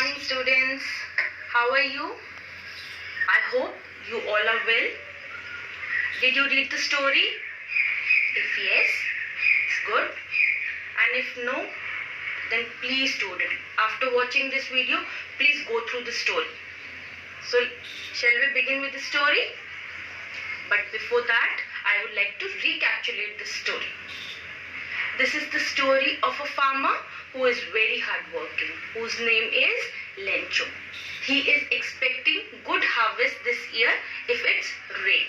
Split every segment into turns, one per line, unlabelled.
morning, students. How are you? I hope you all are well. Did you read the story? If yes, it's good. And if no, then please, student, after watching this video, please go through the story. So, shall we begin with the story? But before that, I would like to recapitulate the story. This is the story of a farmer who is very hardworking, whose name is Lencho. He is expecting good harvest this year if it's rain.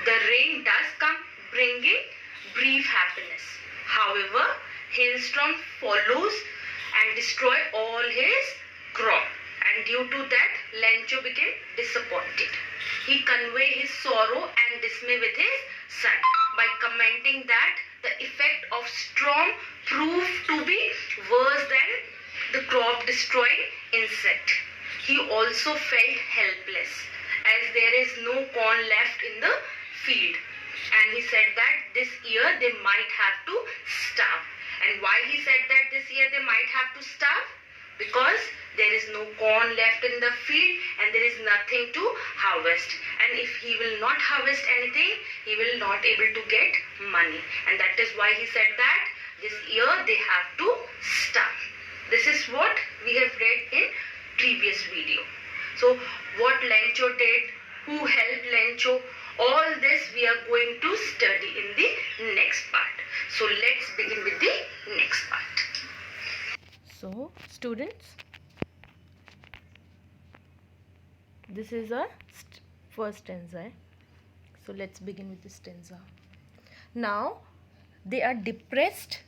The rain does come, bringing brief happiness. However, hailstorm follows and destroy all his crop. And due to that, Lencho became disappointed. He conveyed his sorrow and dismay with his son by commenting that the effect of storm proved to be worse than the crop destroying insect. He also felt helpless as there is no corn left in the field, and he said that this year they might have to starve. And why he said that this year they might have to starve? Because there is no corn left in the field and there is nothing to harvest. And if he will not harvest anything, he will not able to get money. And that is why he said that this year they have to starve. This is what we have read in previous video. So what Lencho did, who helped Lencho, all this we are going to study in the next part. So let's begin with the next part.
So, students, this is our first stanza. So, let's begin with the stanza. Now, they are depressed,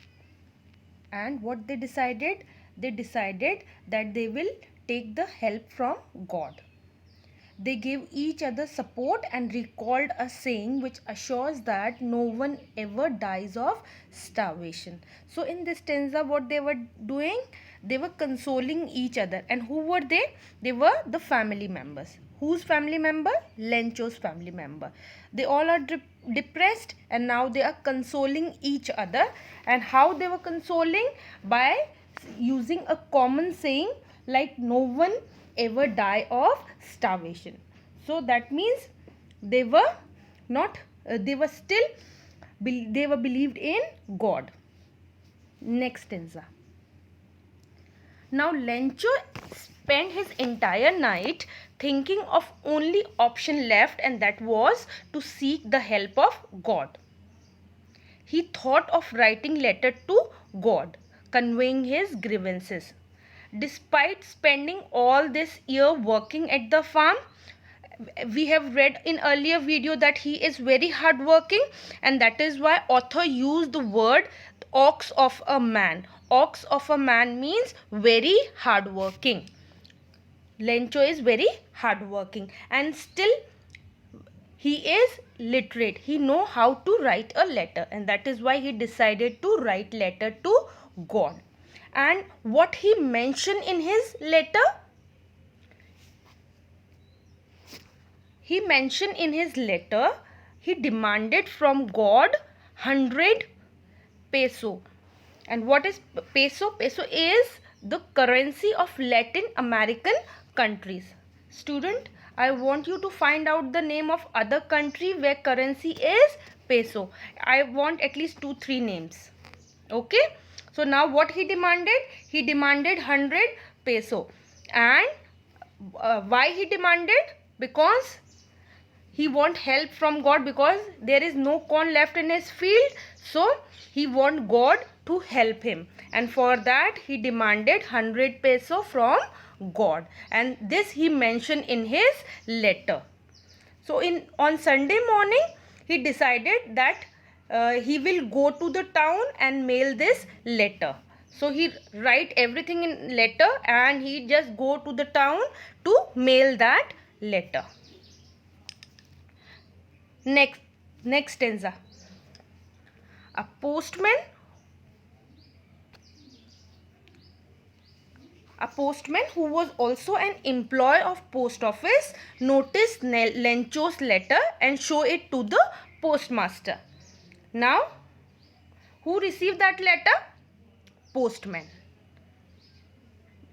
and what they decided? They decided that they will take the help from God. They gave each other support and recalled a saying which assures that no one ever dies of starvation. So in this stanza, what they were doing? They were consoling each other. And who were they? They were the family members. Whose family member? Lencho's family member. They all are depressed, and now they are consoling each other. And how they were consoling? By using a common saying like no one ever die of starvation. So that means they were not they were believed in God. Next stanza. Now Lencho spent his entire night thinking of only option left, and that was to seek the help of God. He thought of writing letter to God conveying his grievances. Despite spending all this year working at the farm, we have read in earlier video that he is very hardworking, and that is why author used the word ox of a man. Ox of a man means very hardworking. Lencho is very hardworking, and still he is literate. He know how to write a letter, and that is why he decided to write letter to God. And what he mentioned in his letter? He mentioned in his letter, he demanded from God 100 peso. And what is peso? Peso is the currency of Latin American countries. Student, I want you to find out the name of other country where currency is peso. I want at least 2-3 names. Okay. So now what he demanded? He demanded 100 peso. And why he demanded? Because he want help from God, because there is no corn left in his field. So he want God to help him. And for that he demanded 100 peso from God. And this he mentioned in his letter. So on Sunday morning he decided that he will go to the town and mail this letter. So he write everything in letter and he just go to the town to mail that letter. Next stanza. A postman who was also an employee of post office noticed Lencho's letter and show it to the postmaster. Now, who received that letter? Postman.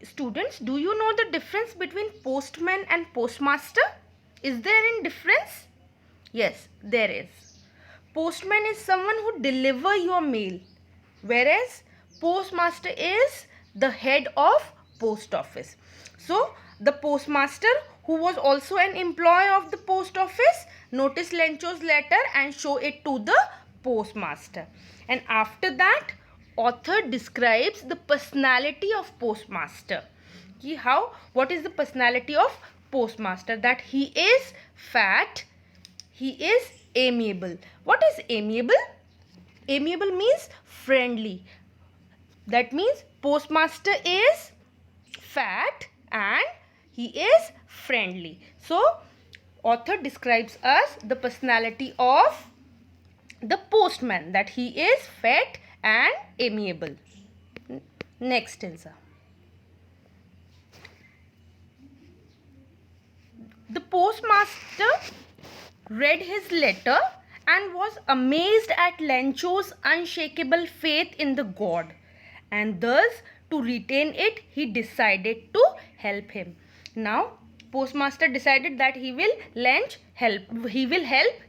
Students, do you know the difference between postman and postmaster? Is there any difference? Yes, there is. Postman is someone who deliver your mail, whereas postmaster is the head of post office. So the postmaster, who was also an employee of the post office, noticed Lencho's letter and show it to the postmaster. And after that, author describes the personality of postmaster. What is the personality of postmaster? That he is fat, he is amiable. What is amiable? Amiable means friendly. That means postmaster is fat and he is friendly. So author describes us the personality of the postman, that he is fat and amiable. Next stanza. The postmaster read his letter and was amazed at Lencho's unshakable faith in the God, and thus to retain it he decided to help him. Now postmaster decided that he will help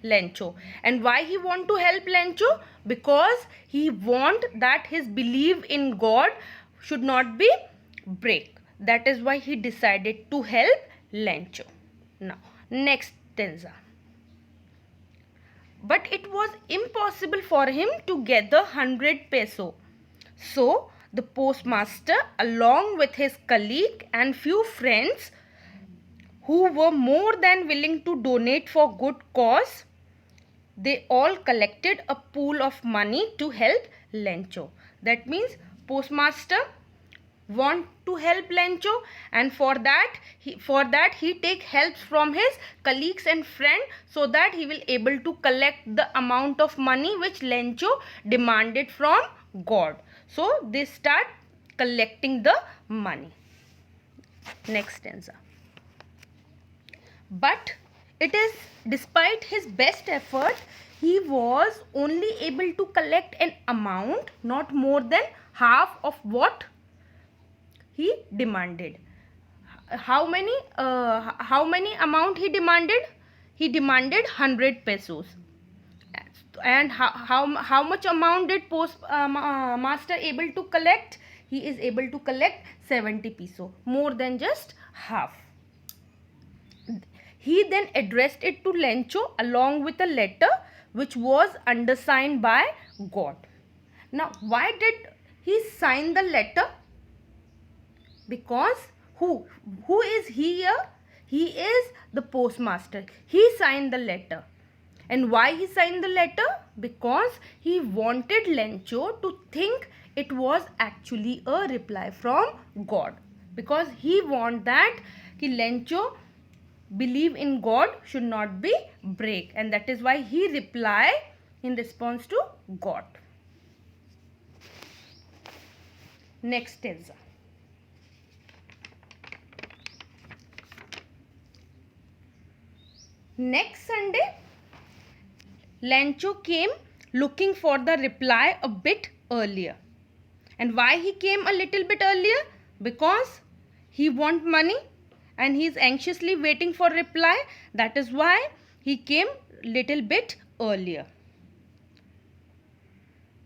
Lencho. And why he want to help Lencho? Because he want that his belief in God should not be break. That is why he decided to help Lencho. Now next stanza. But it was impossible for him to gather 100 peso. So the postmaster, along with his colleague and few friends who were more than willing to donate for good cause, they all collected a pool of money to help Lencho. That means postmaster want to help Lencho, and for that he take help from his colleagues and friend, so that he will able to collect the amount of money which Lencho demanded from God. So they start collecting the money. Next stanza. But it is despite his best effort, he was only able to collect an amount not more than half of what he demanded. How many amount he demanded? He demanded 100 pesos. And how much amount did master able to collect? He is able to collect 70 peso, more than just half. He then addressed it to Lencho along with a letter which was undersigned by God. Now why did he sign the letter? Because who is he here? He is the postmaster. He signed the letter. And why he signed the letter? Because he wanted Lencho to think it was actually a reply from God. Because he want that Lencho believe in God should not be break, and that is why he reply in response to God. Next stanza. Next Sunday, Lencho came looking for the reply a bit earlier. And why he came a little bit earlier? Because he want money and he is anxiously waiting for reply. That is why he came little bit earlier.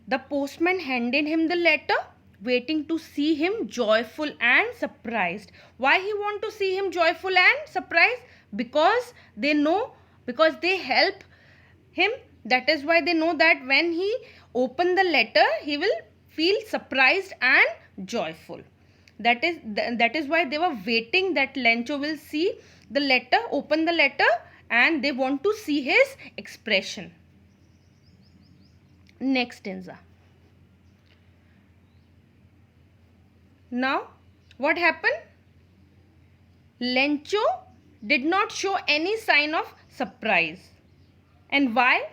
The postman handed him the letter, waiting to see him joyful and surprised. Why he want to see him joyful and surprised? Because they know, because they help him. That is why they know that when he open the letter, he will feel surprised and joyful. That is why they were waiting that Lencho will see the letter, open the letter, and they want to see his expression. Next stanza. Now what happened? Lencho did not show any sign of surprise. And why?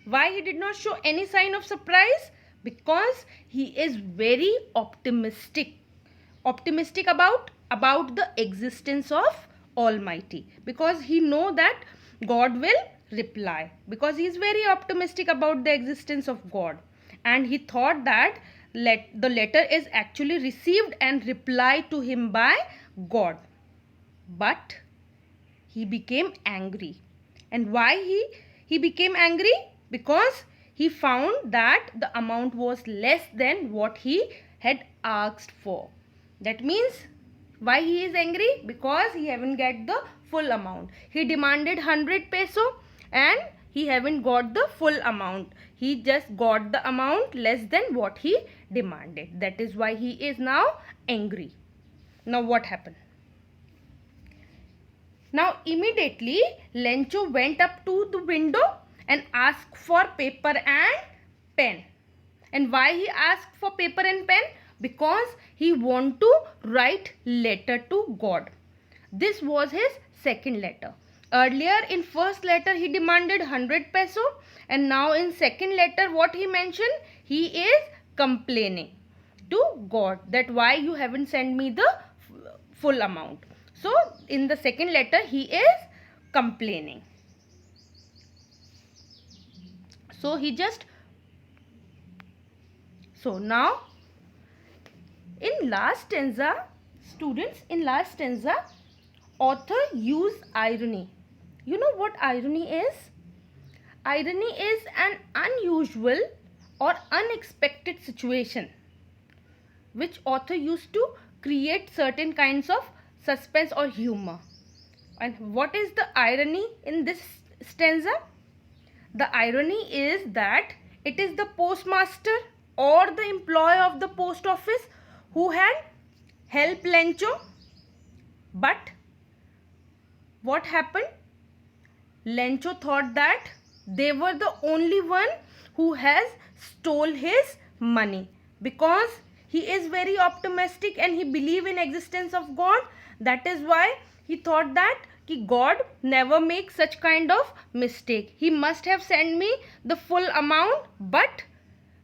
Why he did not show any sign of surprise? Because he is very optimistic about the existence of Almighty, because he know that God will reply, because he is very optimistic about the existence of God, and he thought that the letter is actually received and replied to him by God. But he became angry. And why he became angry? Because he found that the amount was less than what he had asked for. That means why he is angry? Because he haven't get the full amount. He demanded 100 peso and he haven't got the full amount. He just got the amount less than what he demanded. That is why he is now angry. Now what happened? Now immediately Lencho went up to the window and asked for paper and pen. And why he asked for paper and pen? Because he want to write letter to God. This was his second letter. Earlier in first letter he demanded 100 peso, and now in second letter what he mentioned? He is complaining to God that why you haven't sent me the full amount. So in the second letter he is complaining. So now in last stanza, students, in last stanza, author used irony. You know what irony is? Irony is an unusual or unexpected situation which author used to create certain kinds of suspense or humor. And what is the irony in this stanza? The irony is that it is the postmaster or the employee of the post office who had helped Lencho. But what happened? Lencho thought that they were the only one who has stole his money, because he is very optimistic and he believe in existence of God. That is why he thought that God never makes such kind of mistake. He must have sent me the full amount, but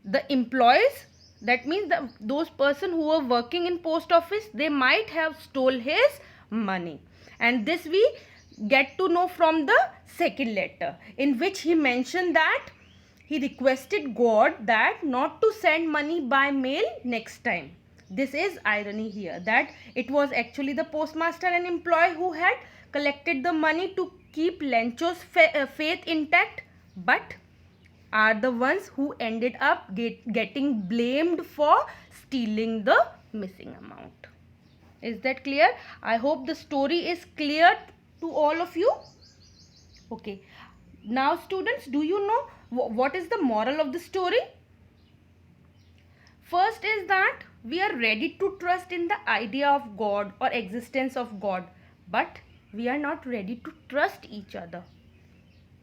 the employees, that means those person who were working in post office, they might have stole his money. And this we get to know from the second letter, in which he mentioned that he requested God that not to send money by mail next time. This is irony here, that it was actually the postmaster and employee who had collected the money to keep Lencho's faith intact, but are the ones who ended up getting blamed for stealing the missing amount. Is that clear? I hope the story is clear to all of you. Okay. Now students, do you know what is the moral of the story? First is that we are ready to trust in the idea of God or existence of God, but we are not ready to trust each other,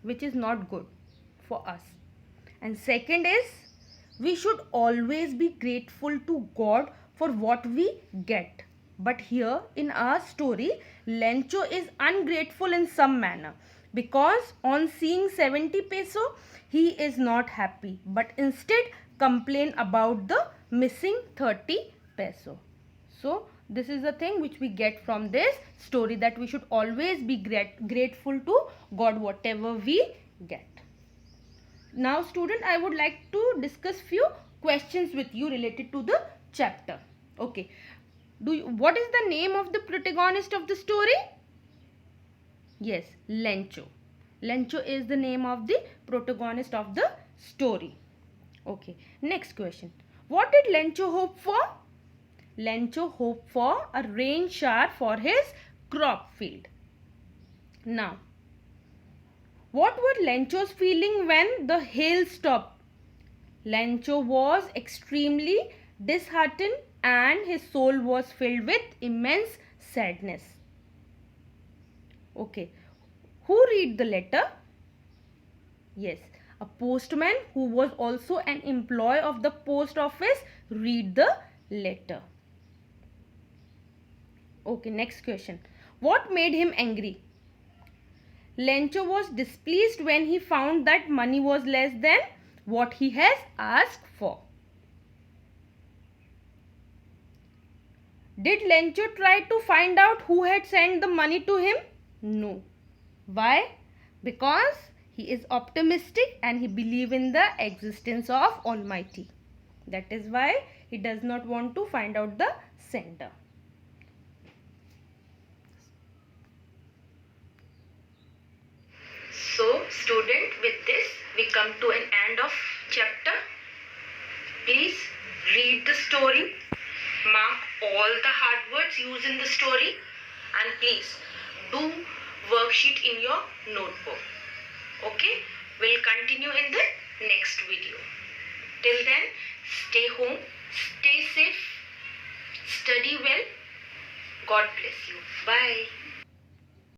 which is not good for us. And second is, we should always be grateful to God for what we get. But here in our story, Lencho is ungrateful in some manner, because on seeing 70 peso, he is not happy, but instead complain about the missing 30 peso. So this is the thing which we get from this story, that we should always be grateful to God whatever we get. Now student, I would like to discuss few questions with you related to the chapter. Okay. What is the name of the protagonist of the story? Yes, Lencho. Lencho is the name of the protagonist of the story. Okay. Next question. What did Lencho hope for? Lencho hoped for a rain shower for his crop field. Now, what were Lencho's feeling when the hail stopped? Lencho was extremely disheartened and his soul was filled with immense sadness. Okay. Who read the letter? Yes, a postman who was also an employee of the post office read the letter. Okay, next question. What made him angry? Lencho was displeased when he found that money was less than what he has asked for. Did Lencho try to find out who had sent the money to him? No. Why? Because he is optimistic and he believes in the existence of Almighty. That is why He does not want to find out the sender.
So, student, with this we come to an end of chapter. Please read the story, mark all the hard words used in the story, and please do worksheet in your notebook. Okay, we'll continue in the next video. Till then, stay home, stay safe, study well. God bless you. Bye.